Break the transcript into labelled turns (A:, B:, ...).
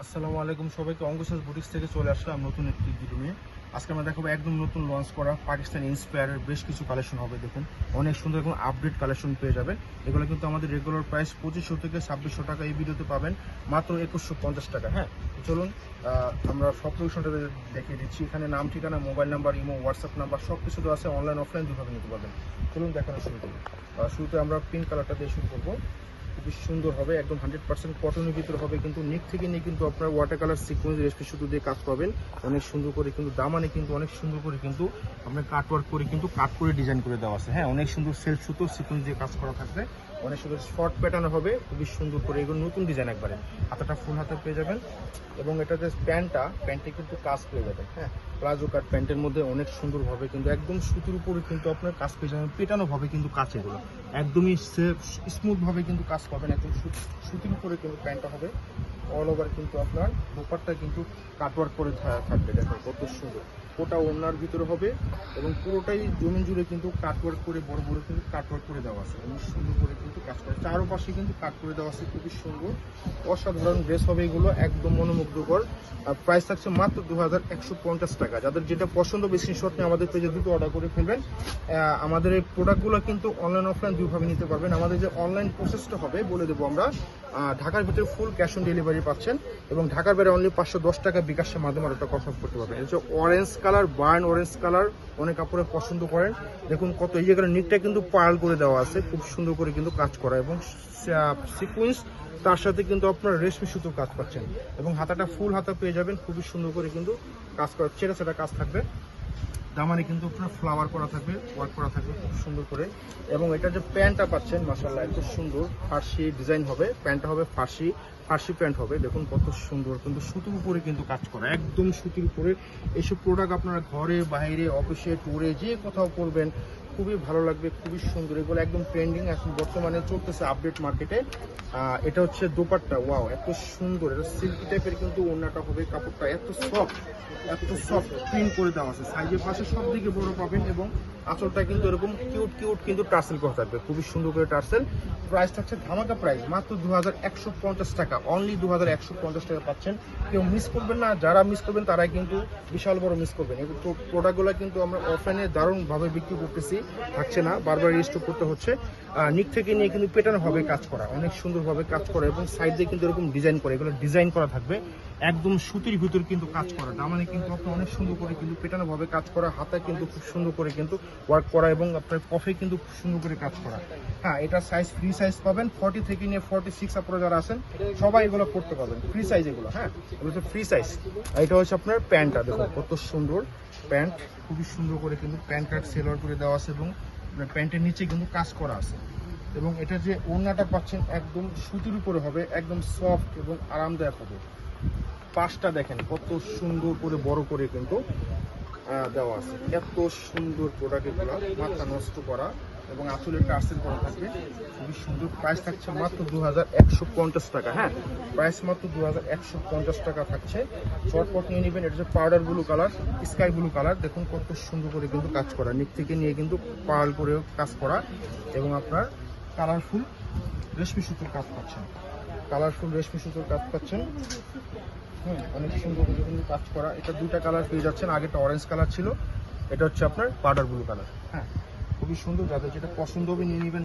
A: আসসালামু আলাইকুম সবাইকে। অঙ্গসাজ বুটিক্স থেকে চলে আসলাম নতুন একটি ভিডিও নিয়ে। আজকে আমরা দেখাবো একদম নতুন লঞ্চ করা পাকিস্তানি ইন্সপায়ারের বেশ কিছু কালেকশন হবে। দেখুন অনেক সুন্দর এবং আপডেট কালেকশন পেয়ে যাবেন। এগুলো কিন্তু আমাদের রেগুলার প্রাইস 2500 থেকে 2600 টাকা, এই ভিডিওতে পাবেন মাত্র 2150 টাকা। হ্যাঁ, চলুন আমরা সব লোকেশনটা দেখিয়ে দিচ্ছি। এখানে নাম, ঠিকানা, mobile number, imo, WhatsApp number সব কিছু তো আছে। অনলাইন অফলাইন দুভাবে নিতে পারবেন। চলুন দেখানো শুরু করি। শুরুতে আমরা পিঙ্ক কালারটা দিয়ে শুরু করবো। খুবই সুন্দর হবে, একদম 100% কটনের ভিতরে হবে। কিন্তু নিক থেকে নিয়ে কিন্তু আপনার ওয়াটার কালার সিকোয়েন্স রেশমি সুতো দিয়ে কাজ পাবেন অনেক সুন্দর করে। কিন্তু দামানে কিন্তু অনেক সুন্দর করে কিন্তু আপনার কাট ওয়ার্ক করে কিন্তু কাট করে ডিজাইন করে দেওয়া আছে। হ্যাঁ, অনেক সুন্দর সেলফ সুতো সিকোয়েন্স দিয়ে কাজ করা থাকবে। অনেক সুন্দর শর্ট প্যাটার্ন হবে, খুবই সুন্দর করে। এগুলো নতুন ডিজাইন একবারে। হাতাটা ফুল হাতে পেয়ে যাবেন এবং এটা যে প্যান্টে কিন্তু কাজ পেয়ে যাবেন। হ্যাঁ, প্লাজো কাট প্যান্টের মধ্যে অনেক সুন্দরভাবে কিন্তু একদম সুতির উপরে কিন্তু আপনার কাজ পেয়ে যাবেন। পেটানো ভাবে কিন্তু কাজ, এগুলো একদমই স্মুথ ভাবে কিন্তু কাজ পাবেন। একদম সুতির উপরে কিন্তু প্যান্টটা হবে। অল ওভার কিন্তু আপনার দোপাট্টা কিন্তু কাটওয়ার্ক করে থাকবে। দেখো কত সুন্দর। ওটা ওড়নার ভিতরে হবে এবং পুরোটাই জমিন জুড়ে কিন্তু কাটওয়ার্ক করে বড় বড় কিন্তু কাটওয়ার্ক করে দেওয়া আছে। অনেক সুন্দর করে কিন্তু কাজ করে, চারোপাশে কিন্তু কাট করে দেওয়া আছে। খুবই সুন্দর অসাধারণ ড্রেস হবে এগুলো, একদম মনোমুগ্ধকর। আর প্রাইস থাকছে মাত্র 2150 টাকা। যাদের যেটা পছন্দ স্ক্রিনশট নিয়ে আমাদের পেজে দুটো অর্ডার করে ফেলবেন। আমাদের এই প্রোডাক্টগুলো কিন্তু অনলাইন অফলাইন দুইভাবে নিতে পারবেন। আমাদের যে অনলাইন প্রসেসটা হবে বলে দেবো আমরা। ঢাকার ভিতরে ফুল ক্যাশ অন ডেলিভারি পাচ্ছেন এবং ঢাকার বাইরে অনলি 510 টাকা বিকাশের মাধ্যমে অর্ডারটা কনফার্ম করতে পারবেন। এটা হচ্ছে orange colour, burn orange colour, অনেক কাপড়ে পছন্দ করেন। দেখুন কত, এই জায়গায় নিকটা কিন্তু পার্ল করে দেওয়া আছে, খুব সুন্দর করে কিন্তু কাজ করা এবং সিকুয়েন্স, তার সাথে কিন্তু আপনার রেশমি সুতোর কাজ পাচ্ছেন এবং হাতাটা ফুল হাতা পেয়ে যাবেন। খুবই সুন্দর করে কিন্তু কাজ করা, সেটা কাজ থাকবে। দামানে কিন্তু আপনার ফ্লাওয়ার করা থাকবে, ওয়ার্ক করা থাকবে খুব সুন্দর করে। এবং এটা যে প্যান্টটা পাচ্ছেন মাশাআল্লাহ এত সুন্দর ফার্সি ডিজাইন হবে। প্যান্টটা হবে ফার্সি প্যান্ট হবে। দেখুন কত সুন্দর, কিন্তু সুতির উপরে কিন্তু কাজ করা, একদম সুতির উপরে। এইসব প্রোডাক্ট আপনারা ঘরে, বাইরে, অফিসে, ট্যুরে যে কোথাও করবেন, খুবই ভালো লাগবে, খুবই সুন্দর। এগুলো একদম ট্রেন্ডিং, এখন বর্তমানে চলতেছে আপডেট মার্কেটে। এটা হচ্ছে দোপাট্টা, ওয়াও এত সুন্দর। এটা সিল্কি টাইপের কিন্তু ওড়নাটা হবে। কাপড়টা এত সফট প্রিন্ট করে দেওয়া আছে। সাইজের পাশে সব দিকে বড় পাবেন এবং আঁচলটা কিন্তু এরকম কিউট কিন্তু টার্সেল করা থাকবে, খুবই সুন্দর করে টার্সেল। প্রাইস থাকছে ধামাকা প্রাইস মাত্র 2150 টাকা। অনলি 2150 টাকা পাচ্ছেন। কেউ মিস করবেন না, যারা মিস করবেন তারাই কিন্তু বিশাল বড় মিস করবেন। এই প্রোডাক্টগুলো কিন্তু আমরা অফলাইনে দারুণভাবে বিক্রি করতেছি, থাকছে না, বারবার রিস্টক করতে হচ্ছে। নিক থেকে নিয়ে কিন্তু পেটানোভাবে কাজ করা, অনেক সুন্দরভাবে কাজ করা এবং সাইড দিয়ে কিন্তু এরকম ডিজাইন করে, এগুলো ডিজাইন করা থাকবে একদম সুতির ভিতর কিন্তু কাজ করা। দামানে কিন্তু আপনার অনেক সুন্দর করে কিন্তু পেটানোভাবে কাজ করা, হাতায় কিন্তু খুব সুন্দর করে কিন্তু ওয়ার্ক করা এবং আপনার কফে কিন্তু খুব সুন্দর করে কাজ করা। হ্যাঁ, এটা সাইজ ফ্রি সাইজ পাবেন। 40 থেকে নিয়ে 46 আপনারা যারা আছেন সবাই এগুলো করতে পারবেন, ফ্রি সাইজ এগুলো। হ্যাঁ, এগুলো হচ্ছে ফ্রি সাইজ। এটা হচ্ছে আপনার প্যান্টটা, দেখুন কত সুন্দর প্যান্ট, খুবই সুন্দর করে কিন্তু প্যান্ট কাট সেলোয়ার করে দেওয়া আছে এবং প্যান্টের নিচে কিন্তু কাজ করা আছে। এবং এটা যে ওড়নাটা পাচ্ছেন একদম সুতির উপরে হবে, একদম সফট এবং আরামদায়ক হবে। পাশটা দেখেন কত সুন্দর করে বড় করে কিন্তু দেওয়া আছে। এত সুন্দর প্রোডাক্ট, এগুলো মাথা নষ্ট করা এবং আসলে টার্সেল করা থাকবে, খুবই সুন্দর। প্রাইস থাকছে মাত্র 2150 টাকা। হ্যাঁ, প্রাইস মাত্র 2150 টাকা থাকছে। শর্টপট নিয়ে নেবেন। এটা হচ্ছে powder blue colour, sky blue colour. দেখুন কত সুন্দর করে কিন্তু কাজ করা, নিচ থেকে নিয়ে কিন্তু পার্ল করে কাজ করা এবং আপনার কালারফুল রেশমি সুতোর কাজ পাচ্ছেন। অনেক সুন্দর করে কিন্তু কাজ করা। এটা দুইটা কালার পেয়ে যাচ্ছেন, আগেটা অরেঞ্জ কালার ছিল, এটা হচ্ছে আপনার পাউডার ব্লু কালার। হ্যাঁ, খুবই সুন্দর। যাদের যেটা পছন্দ হবে নিয়ে নেবেন।